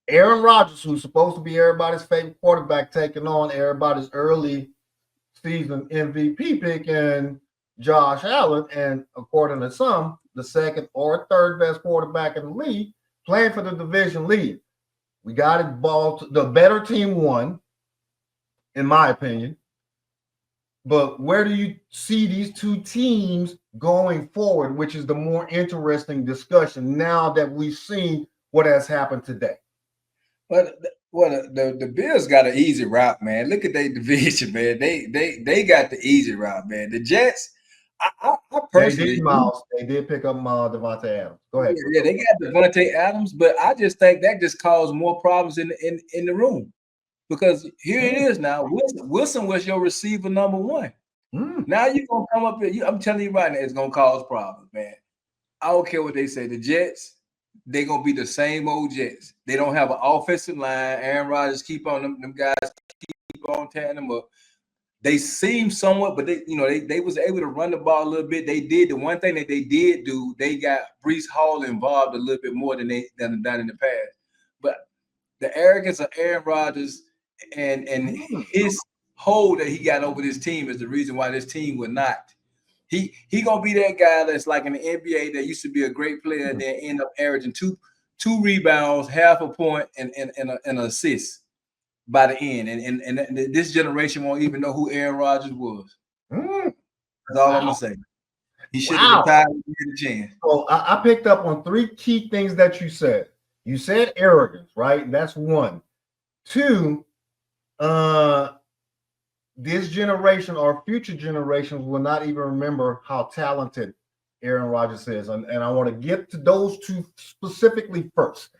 Aaron Rodgers, who's supposed to be everybody's favorite quarterback, taking on everybody's early season MVP pick and Josh Allen, and according to some, the second or third best quarterback in the league, playing for the division lead. We got it ball. The better team won, in my opinion. But where do you see these two teams going forward, which is the more interesting discussion now that we've seen what has happened today? But the Bills got an easy route, man. Look at their division, man. They got the easy route, man. The Jets, I personally, they did pick up Davante Adams. Go ahead. Yeah, they got Davante Adams, but I just think that just caused more problems in the room. Because here it is now. Wilson was your receiver number one. Now you're gonna come up here. I'm telling you right now, it's gonna cause problems, man. I don't care what they say. The Jets, they're gonna be the same old Jets. They don't have an offensive line. Aaron Rodgers keep on them guys keep on tearing them up. They seem somewhat, but they was able to run the ball a little bit. They did the one thing that they did do. They got Breece Hall involved a little bit more than they done in the past. But the arrogance of Aaron Rodgers and his hold that he got over this team is the reason why this team would not. He gonna be that guy that's like in the NBA that used to be a great player and then end up averaging two rebounds, half a point, and an assist by the end. And this generation won't even know who Aaron Rodgers was. That's all I'm gonna say. He should have retired and get a chance. So I picked up on three key things that you said. You said arrogance, right? That's one. Two, this generation or future generations will not even remember how talented Aaron Rodgers is. And I want to get to those two specifically first.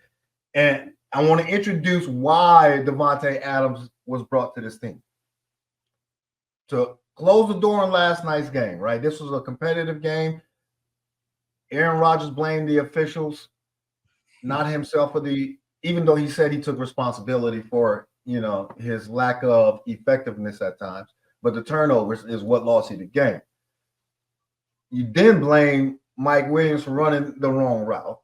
And I want to introduce why Davante Adams was brought to this team. To close the door on last night's game, right? This was a competitive game. Aaron Rodgers blamed the officials, not himself, even though he said he took responsibility for his lack of effectiveness at times, but the turnovers is what lost you the game. You then blame Mike Williams for running the wrong route,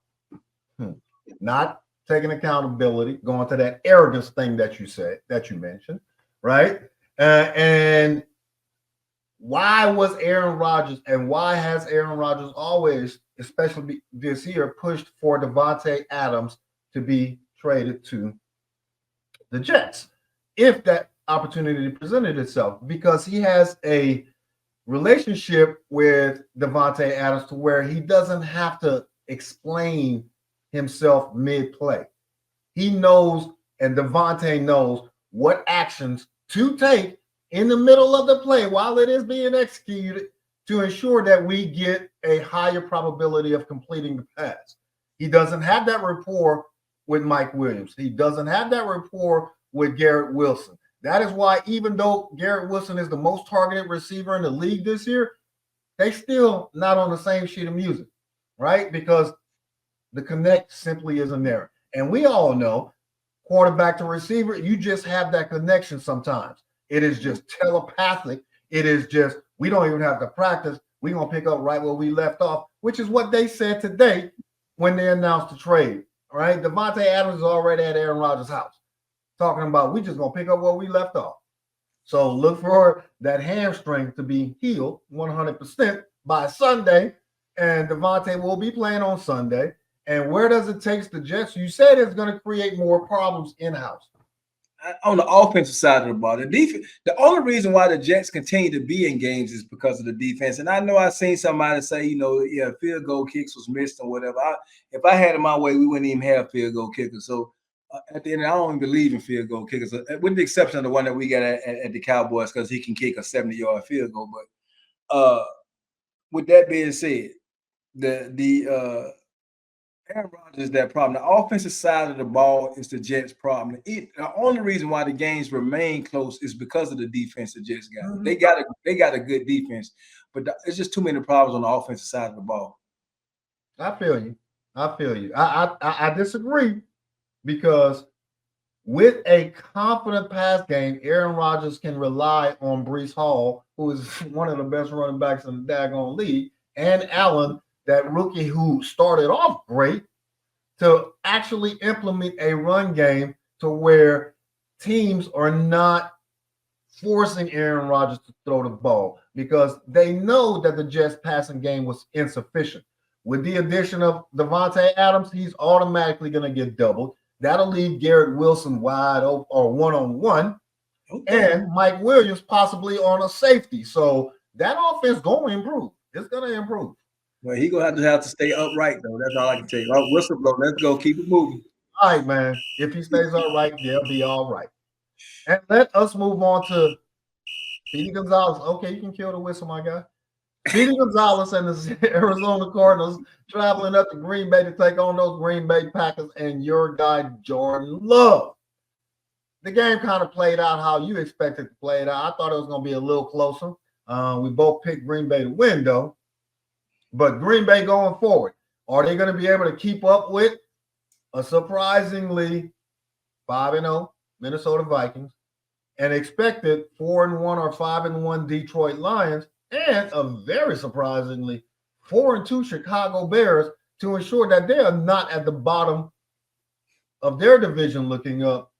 not taking accountability, going to that arrogance thing that you mentioned, right? And why was Aaron Rodgers and why has Aaron Rodgers always, especially this year, pushed for Davante Adams to be traded to the Jets if that opportunity presented itself? Because he has a relationship with Davante Adams to where he doesn't have to explain himself mid-play. He knows, and Davante knows what actions to take in the middle of the play while it is being executed to ensure that we get a higher probability of completing the pass. He doesn't have that rapport with Mike Williams. He doesn't have that rapport with Garrett Wilson. That is why, even though Garrett Wilson is the most targeted receiver in the league this year, they still not on the same sheet of music, right? Because the connect simply isn't there. And we all know, quarterback to receiver, you just have that connection sometimes. It is just telepathic. It is just, we don't even have to practice. We're going to pick up right where we left off, which is what they said today when they announced the trade. All right, Davante Adams is already at Aaron Rodgers' house, talking about we just gonna pick up where we left off. So look for that hamstring to be healed 100% by Sunday, and Davante will be playing on Sunday. And where does it take the Jets? You said it's going to create more problems in-house. On the offensive side of the ball, the only reason why the Jets continue to be in games is because of the defense. And I know I've seen somebody say, field goal kicks was missed or whatever. If I had it my way, we wouldn't even have field goal kickers. So at the end, I don't even believe in field goal kickers, with the exception of the one that we got at the Cowboys, because he can kick a 70-yard field goal. But with that being said, the Aaron Rodgers is that problem. The offensive side of the ball is the Jets' problem. The only reason why the games remain close is because of the defense the Jets got. Mm-hmm. They got a good defense, but it's just too many problems on the offensive side of the ball. I feel you. I disagree, because with a confident pass game, Aaron Rodgers can rely on Breece Hall, who is one of the best running backs in the daggone league, and Allen, that rookie who started off great, to actually implement a run game to where teams are not forcing Aaron Rodgers to throw the ball because they know that the Jets passing game was insufficient. With the addition of Davante Adams, he's automatically going to get doubled. That'll leave Garrett Wilson wide open or one-on-one, and Mike Williams possibly on a safety. So that offense going to improve. It's going to improve. Well, he's going to have to stay upright, though. That's all I can tell you. Oh, whistle blow. Let's go. Keep it moving. All right, man. If he stays upright, they'll be all right. And let us move on to Speedy Gonzalez. Okay, you can kill the whistle, my guy. Speedy Gonzalez and the Arizona Cardinals traveling up to Green Bay to take on those Green Bay Packers and your guy, Jordan Love. The game kind of played out how you expected to play it out. I thought it was going to be a little closer. We both picked Green Bay to win, though. But Green Bay going forward, are they going to be able to keep up with a surprisingly 5-0 Minnesota Vikings, and expected 4-1 or 5-1 Detroit Lions, and a very surprisingly 4-2 Chicago Bears to ensure that they are not at the bottom of their division looking up?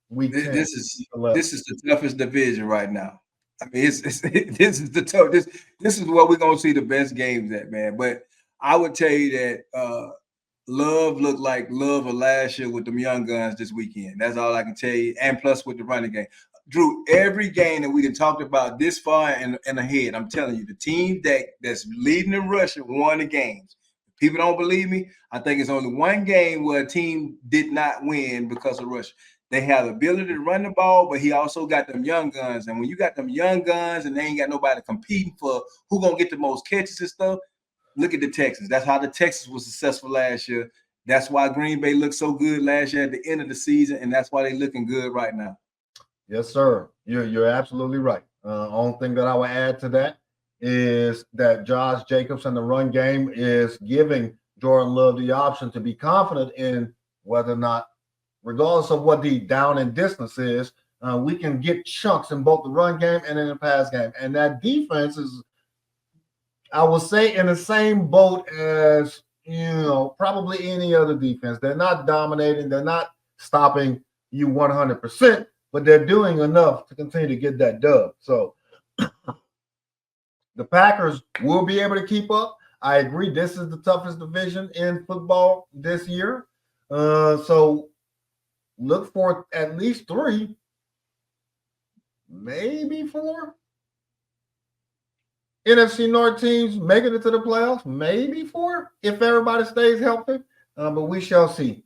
This is the toughest division right now. I mean, this is the tough. This is where we're gonna see the best games at, man. But I would tell you that Love looked like Love of last year with them young guns this weekend. That's all I can tell you. And plus with the running game. Drew, every game that we done talked about this far and ahead, I'm telling you, the team that's leading in rushing won the games. People don't believe me. I think it's only one game where a team did not win because of rushing. They have the ability to run the ball, but he also got them young guns. And when you got them young guns and they ain't got nobody competing for who gonna get the most catches and stuff, look at the Texans. That's how the Texans was successful last year. That's why Green Bay looked so good last year at the end of the season, and that's why they're looking good right now. Yes, sir. You're absolutely right. Only thing that I would add to that is that Josh Jacobs and the run game is giving Jordan Love the option to be confident in whether or not, regardless of what the down and distance is, we can get chunks in both the run game and in the pass game. And that defense is, I would say, in the same boat as, probably any other defense. They're not dominating. They're not stopping you 100%, but they're doing enough to continue to get that dub. So the Packers will be able to keep up. I agree. This is the toughest division in football this year. So look for at least 3, maybe 4 NFC North teams making it to the playoffs, maybe 4 if everybody stays healthy. But we shall see.